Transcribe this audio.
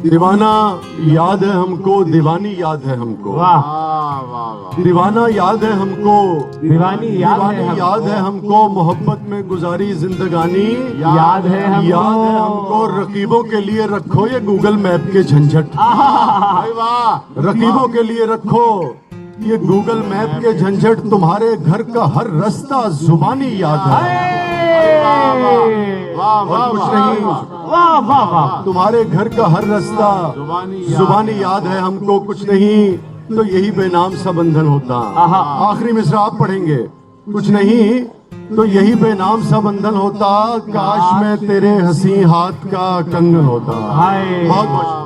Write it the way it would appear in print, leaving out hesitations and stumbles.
दीवाना याद है हमको, दीवानी याद है हमको। वाह वाह वाह वाह। दीवाना याद है हमको, दीवानी याद है हमको। मोहब्बत में गुजारी जिंदगानी याद है हमको। याद है हमको। रकीबों के लिए रखो ये गूगल मैप के झंझट। भाई वाह। रकीबों के लिए रखो ये गूगल मैप के झंझट। तुम्हारे घर का हर रास्ता जुबानी याद है। वाह और वाह कुछ वाह नहीं। वाह वाह वाह। तुम्हारे घर का हर रास्ता जुबानी याद है हमको। कुछ नहीं तो यही बेनाम सा बंधन होता। आखिरी मिसरा आप पढ़ेंगे। कुछ नहीं तो यही बेनाम सा बंधन होता। काश में तेरे हंसी हाथ का कंगन होता। हाय बहुत बहुत